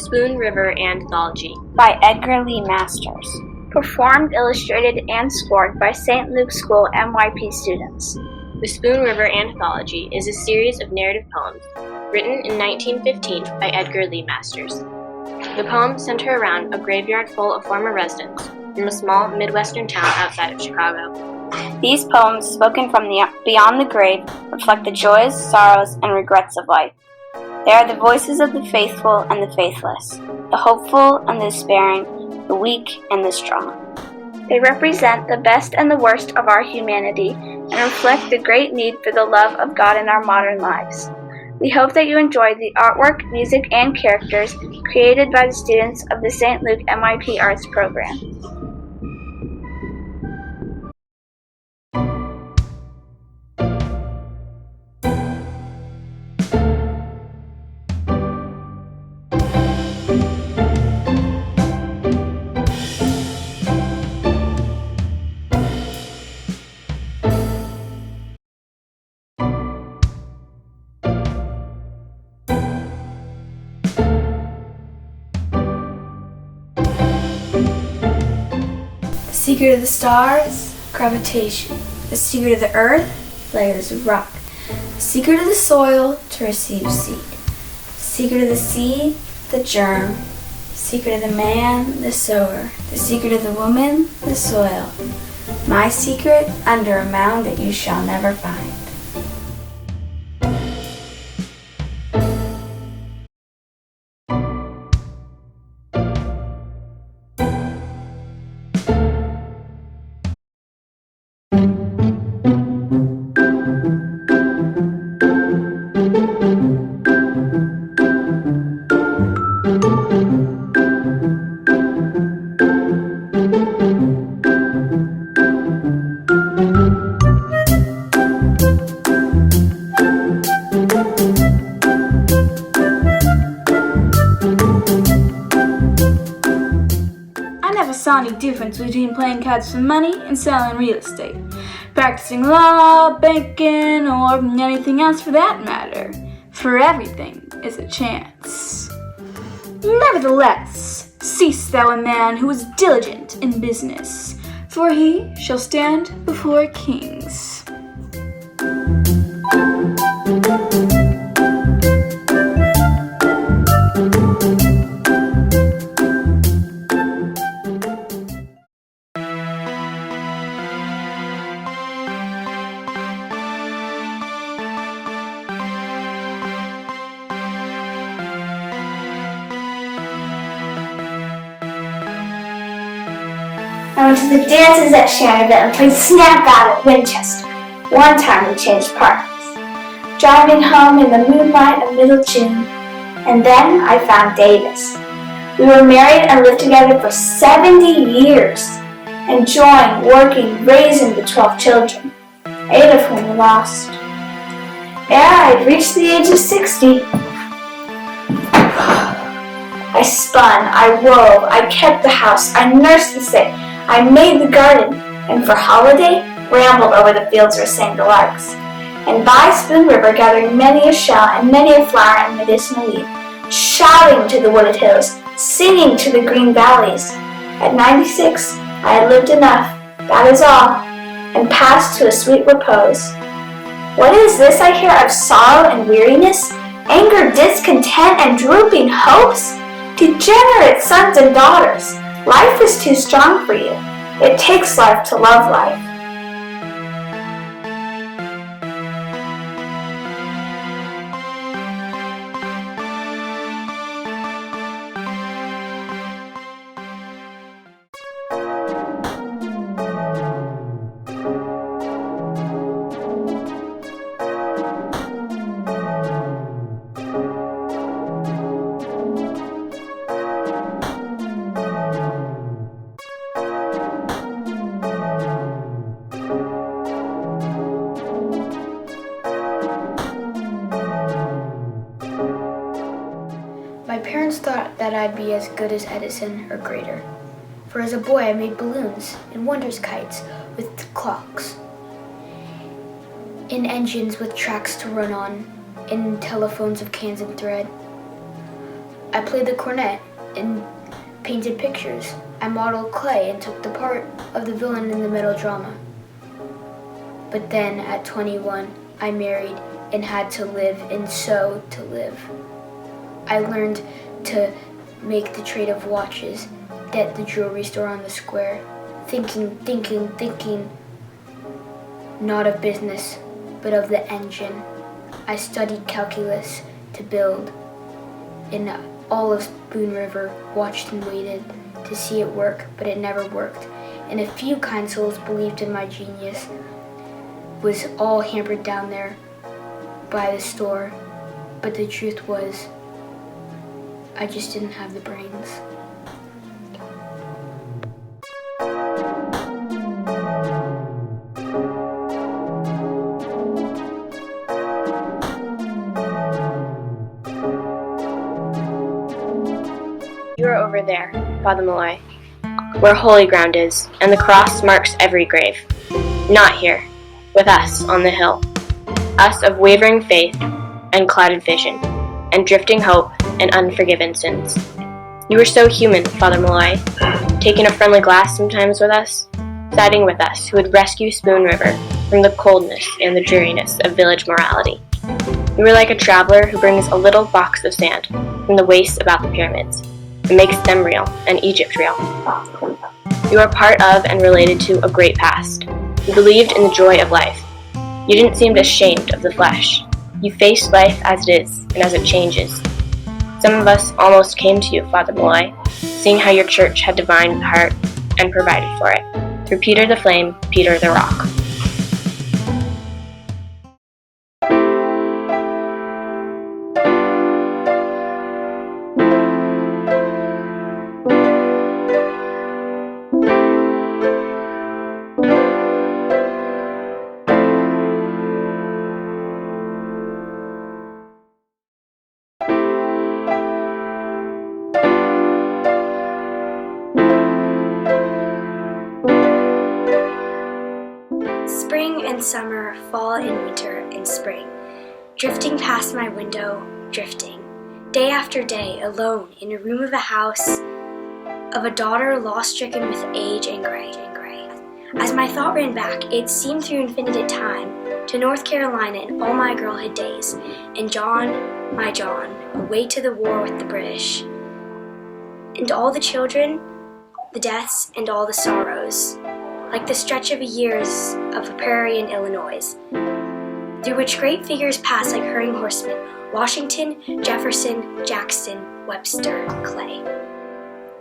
Spoon River Anthology by Edgar Lee Masters. Performed, illustrated, and scored by St. Luke's School MYP students. The Spoon River Anthology is a series of narrative poems written in 1915 by Edgar Lee Masters. The poems center around a graveyard full of former residents from a small Midwestern town outside of Chicago. These poems, spoken from beyond the grave, reflect the joys, sorrows, and regrets of life. They are the voices of the faithful and the faithless, the hopeful and the despairing, the weak and the strong. They represent the best and the worst of our humanity and reflect the great need for the love of God in our modern lives. We hope that you enjoy the artwork, music, and characters created by the students of the St. Luke MYP Arts program. The secret of the stars, gravitation. The secret of the earth, layers of rock. The secret of the soil, to receive seed. The secret of the seed, the germ. The secret of the man, the sower. The secret of the woman, the soil. My secret, under a mound that you shall never find. Saw any difference between playing cards for money and selling real estate, practicing law, banking, or anything else for that matter. For everything is a chance. Nevertheless, seest thou a man who is diligent in business, for he shall stand before kings. I went to the dances at Shannonville and played Snap Out at Winchester. One time we changed partners, driving home in the moonlight of middle June. And then I found Davis. We were married and lived together for 70 years, enjoying, working, raising the 12 children, 8 of whom we lost. Ere I had reached the age of 60, I spun, I wove, I kept the house, I nursed the sick, I made the garden, and for holiday, rambled over the fields or sang the larks. And by Spoon River gathering many a shell and many a flower and medicinal leaf, shouting to the wooded hills, singing to the green valleys. At 96, I had lived enough, that is all, and passed to a sweet repose. What is this I hear of sorrow and weariness, anger, discontent, and drooping hopes? Degenerate sons and daughters, life is too strong for you. It takes life to love life. My parents thought that I'd be as good as Edison or greater. For as a boy I made balloons and wonders kites with clocks, in engines with tracks to run on, in telephones of cans and thread. I played the cornet and painted pictures. I modeled clay and took the part of the villain in the melodrama. But then at 21, I married and had to live and sew to live. I learned to make the trade of watches, debt the jewelry store on the square, thinking, not of business, but of the engine. I studied calculus to build. In all of Spoon River, watched and waited to see it work, but it never worked. And a few kind souls believed in my genius, was all hampered down there by the store. But the truth was, I just didn't have the brains. You are over there, Father Malloy, where holy ground is, and the cross marks every grave. Not here, with us on the hill, us of wavering faith and clouded vision, and drifting hope and unforgiven sins. You were so human, Father Malloy, taking a friendly glass sometimes with us, siding with us who would rescue Spoon River from the coldness and the dreariness of village morality. You were like a traveler who brings a little box of sand from the wastes about the pyramids, and makes them real, and Egypt real. You are part of and related to a great past. You believed in the joy of life. You didn't seem ashamed of the flesh. You faced life as it is, and as it changes. Some of us almost came to you, Father Malloy, seeing how your church had divined the heart and provided for it, through Peter the Flame, Peter the Rock. Spring and summer, fall and winter and spring, drifting past my window, drifting, day after day, alone in a room of a house, of a daughter lost-stricken with age and gray. As my thought ran back, it seemed through infinite time, to North Carolina in all my girlhood days, and John, my John, away to the war with the British. And all the children, the deaths, and all the sorrows, like the stretch of years of a prairie in Illinois, through which great figures pass like hurrying horsemen, Washington, Jefferson, Jackson, Webster, Clay.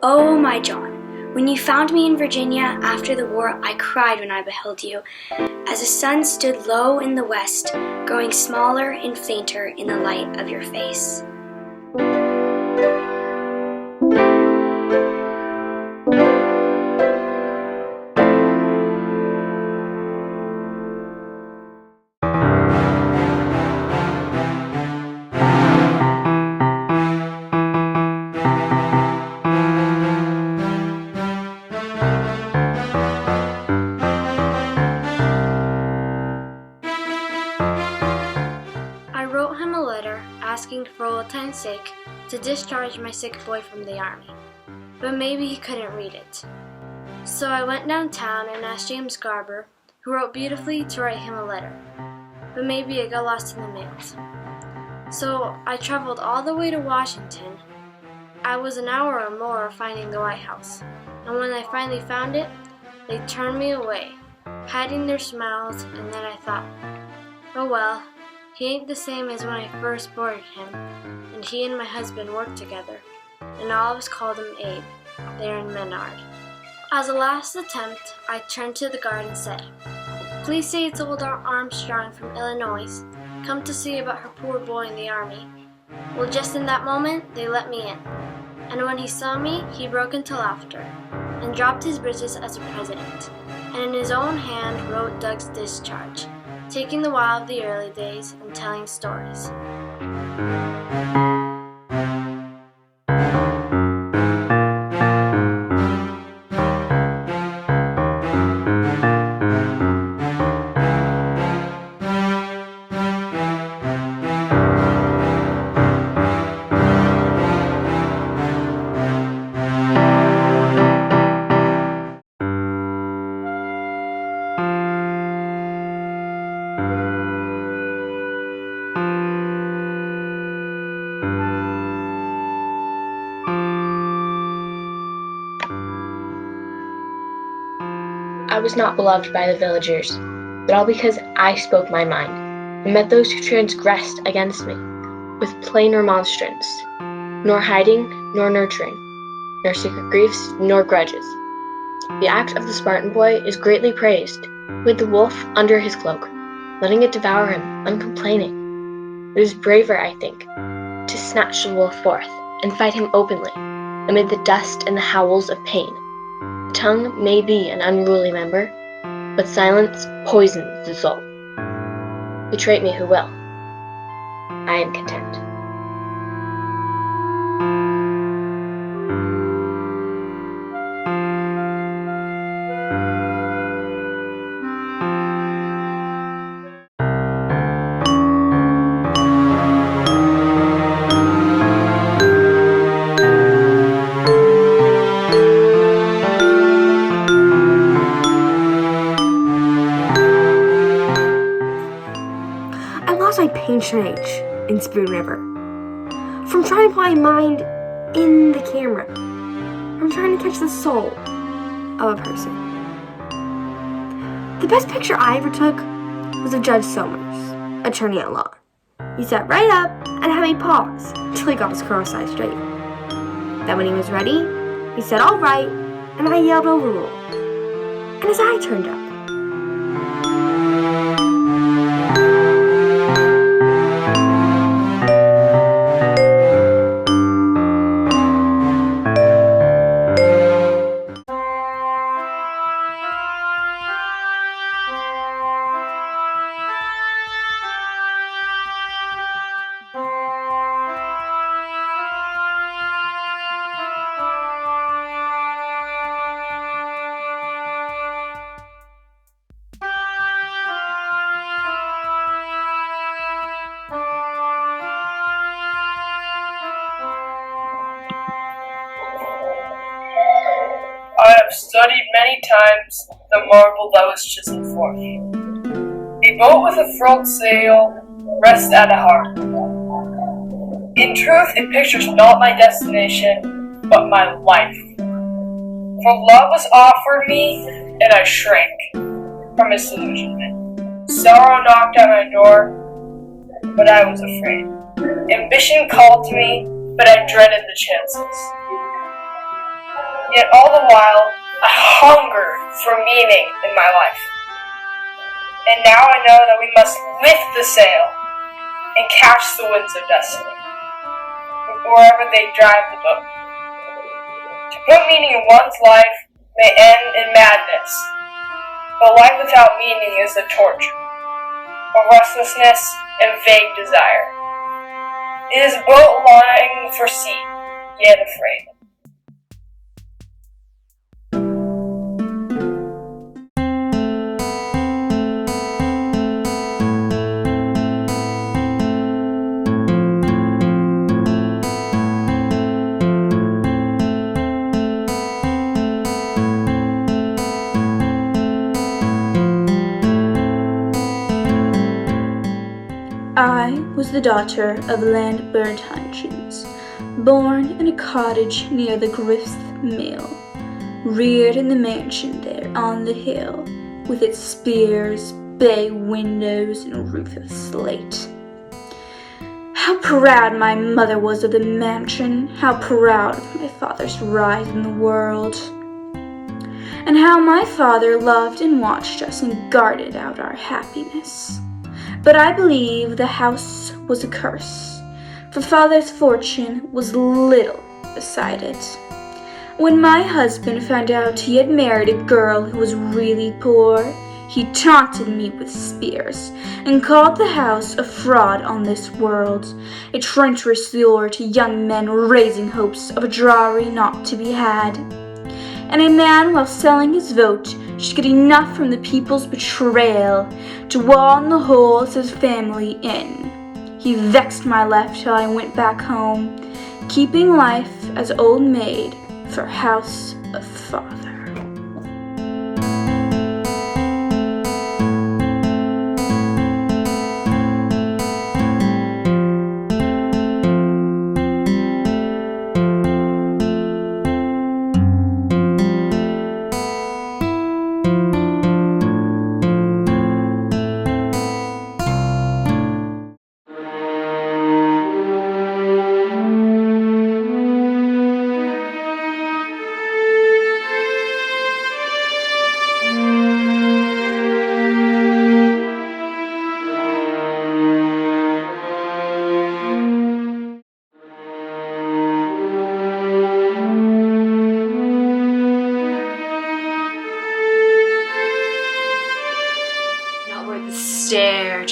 Oh, my John, when you found me in Virginia after the war, I cried when I beheld you, as the sun stood low in the west, growing smaller and fainter in the light of your face. Asking for old time's sake to discharge my sick boy from the army, but maybe he couldn't read it. So I went downtown and asked James Garber, who wrote beautifully, to write him a letter, but maybe it got lost in the mails. So I traveled all the way to Washington. I was an hour or more finding the White House, and when I finally found it, they turned me away, hiding their smiles, and then I thought, oh well, he ain't the same as when I first boarded him, and he and my husband worked together, and all of us called him Abe, there in Menard. As a last attempt, I turned to the guard and said, please say it's old Armstrong from Illinois, come to see about her poor boy in the army. Well, just in that moment, they let me in, and when he saw me, he broke into laughter, and dropped his britches as a president, and in his own hand wrote Doug's discharge, taking the while of the early days and telling stories. I was not beloved by the villagers, but all because I spoke my mind, and met those who transgressed against me, with plain remonstrance, nor hiding, nor nurturing, nor secret griefs, nor grudges. The act of the Spartan boy is greatly praised, with the wolf under his cloak, letting it devour him, uncomplaining. It is braver, I think, to snatch the wolf forth, and fight him openly, amid the dust and the howls of pain. The tongue may be an unruly member, but silence poisons the soul. Betray me who will. I am content. I lost my patronage in Spoon River from trying to put my mind in the camera, from trying to catch the soul of a person. The best picture I ever took was of Judge Somers, attorney at law. He sat right up and had me pause until he got his cross-eyes straight. Then when he was ready, he said, "All right," and I yelled, "Overrule." And his eye turned up. I have studied many times the marble that was chiseled for me. A boat with a furled sail rests at a harbor. In truth, it pictures not my destination, but my life. For love was offered me, and I shrank from its disillusionment. Sorrow knocked at my door, but I was afraid. Ambition called to me, but I dreaded the chances. Yet all the while, I hungered for meaning in my life. And now I know that we must lift the sail and catch the winds of destiny, wherever they drive the boat. To put meaning in one's life may end in madness, but life without meaning is the torture of restlessness and vague desire. It is a boat longing for sea, yet afraid. I was the daughter of land-burnt Hutchins, born in a cottage near the grist mill, reared in the mansion there on the hill, with its spears, bay windows, and roof of slate. How proud my mother was of the mansion, how proud of my father's rise in the world, and how my father loved and watched us and guarded out our happiness. But I believe the house was a curse, for father's fortune was little beside it. When my husband found out he had married a girl who was really poor, he taunted me with spears and called the house a fraud on this world, a treacherous lure to young men raising hopes of a dowry not to be had. And a man, while selling his vote, should get enough from the people's betrayal to wall in the holes his family in. He vexed my life till I went back home, keeping life as old maid for house of father.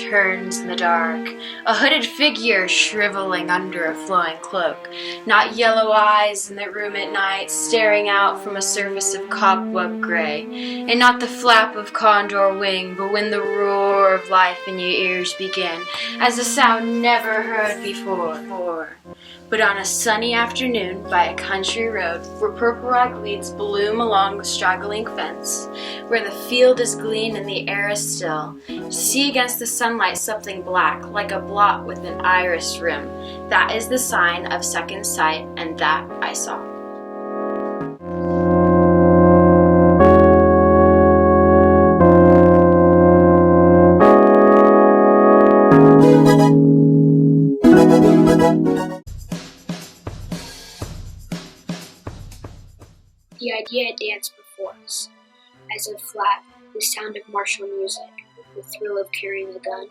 turns in the dark, a hooded figure shriveling under a flowing cloak, not yellow eyes in the room at night staring out from a surface of cobweb gray, and not the flap of condor wing, but when the roar of life in your ears begin, as a sound never heard before. But on a sunny afternoon by a country road where purple ragweeds bloom along the straggling fence, where the field is green and the air is still, see against the sunlight something black, like a blot with an iris rim. That is the sign of second sight, and that I saw. The idea danced before us, as if flat, the sound of martial music, the thrill of carrying a gun.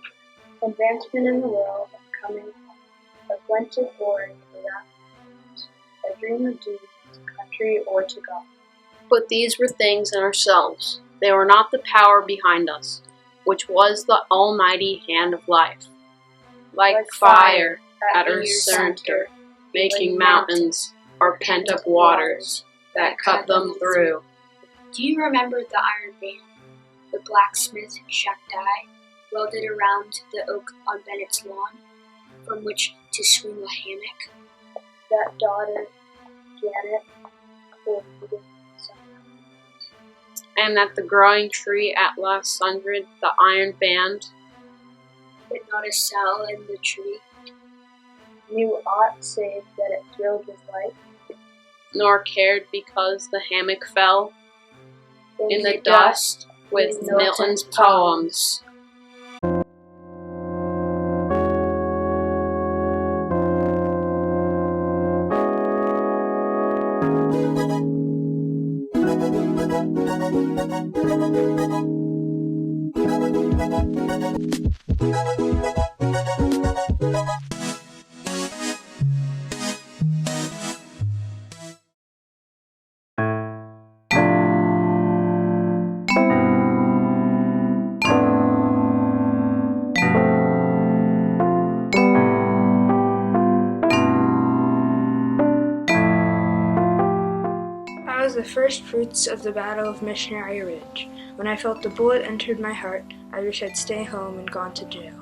Advancement in the world, coming home, a blended war into the rapid, a dream of duty to country or to God. But these were things in ourselves. They were not the power behind us, which was the almighty hand of life. Like fire at our center, making mountains or pent-up waters that cut them through. Do you remember the iron band, the blacksmith Shaddai, welded around the oak on Bennett's lawn, from which to swing a hammock? That daughter, Janet, who needed sometimes. And at the growing tree at last sundered, the iron band, but not a cell in the tree. You ought save that it thrilled with life, nor cared because the hammock fell in the dust with Milton's poems. That was the first fruits of the Battle of Missionary Ridge. When I felt the bullet entered my heart, I wished I'd stay home and gone to jail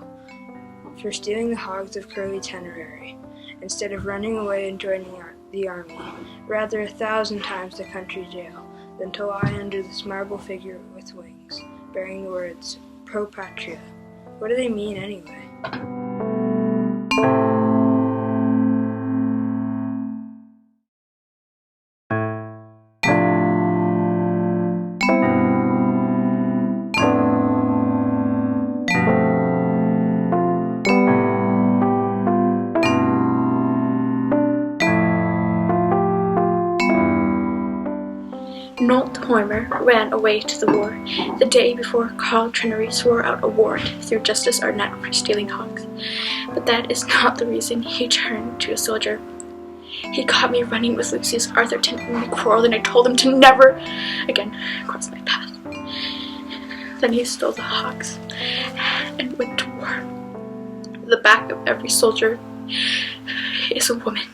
for stealing the hogs of Curly Tenerary, instead of running away and joining the army. Rather 1,000 times the country jail than to lie under this marble figure with wings, bearing the words, Pro Patria. What do they mean anyway? Nolt Hoimer ran away to the war the day before Carl Trenery swore out a warrant through Justice Arnett for stealing hogs. But that is not the reason he turned to a soldier. He caught me running with Lucius Arthurton and we quarreled, and I told him to never again cross my path. Then he stole the hogs and went to war. The back of every soldier is a woman.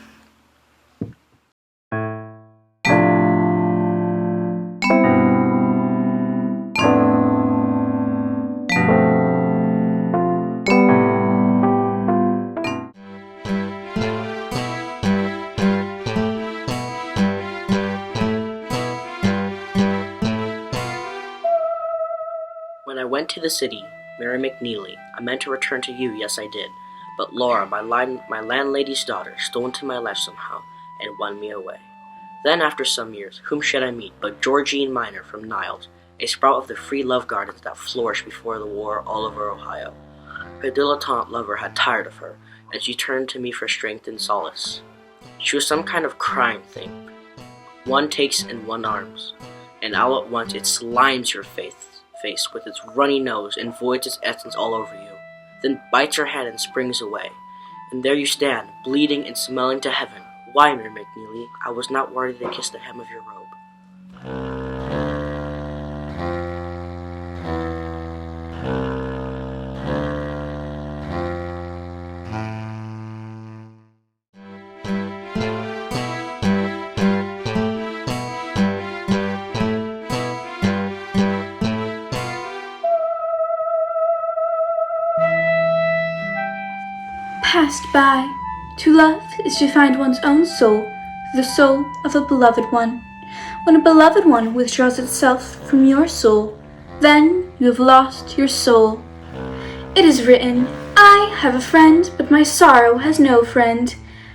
When I went to the city, Mary McNeely, I meant to return to you, yes I did. But Laura, my landlady's daughter, stole into my life somehow and won me away. Then after some years, whom should I meet but Georgine Miner from Niles, a sprout of the free love gardens that flourished before the war all over Ohio. Her dilettante lover had tired of her, and she turned to me for strength and solace. She was some kind of crime thing. One takes and one arms, and all at once it slimes your face with its runny nose and voids its essence all over you, then bites your hand and springs away. And there you stand, bleeding and smelling to heaven. Why, Mary McNeely, I was not worthy to kiss the hem of your robe. by. To love is to find one's own soul, the soul of a beloved one. When a beloved one withdraws itself from your soul, then you have lost your soul. It is written, I have a friend, but my sorrow has no friend.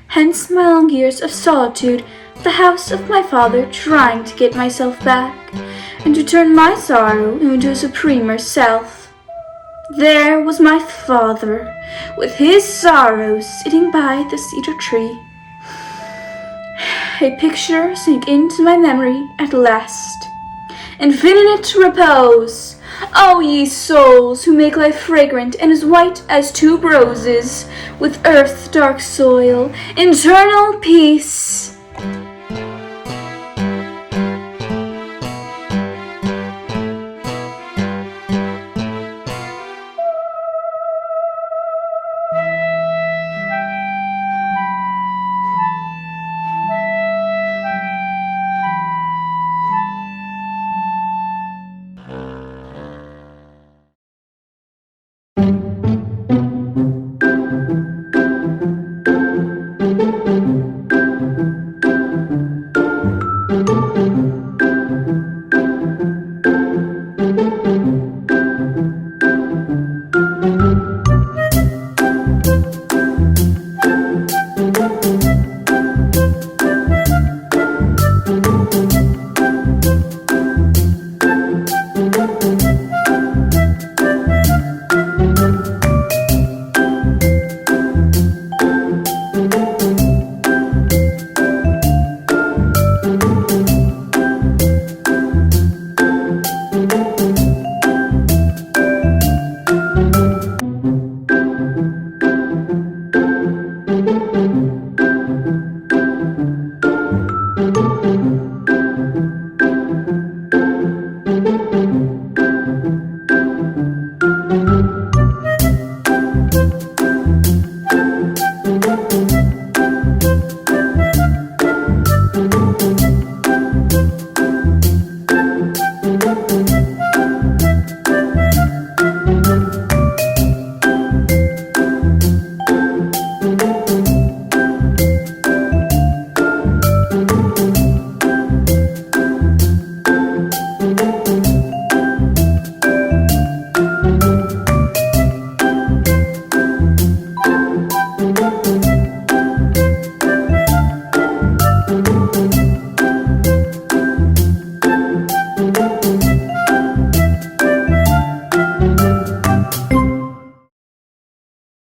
Hence my long years of solitude, the house of my father, trying to get myself back, and to turn my sorrow into a supremer self. There was my father, with his sorrow, sitting by the cedar tree. A picture sank into my memory at last. Infinite repose! O ye souls who make life fragrant and as white as tube roses, with earth's dark soil, eternal peace!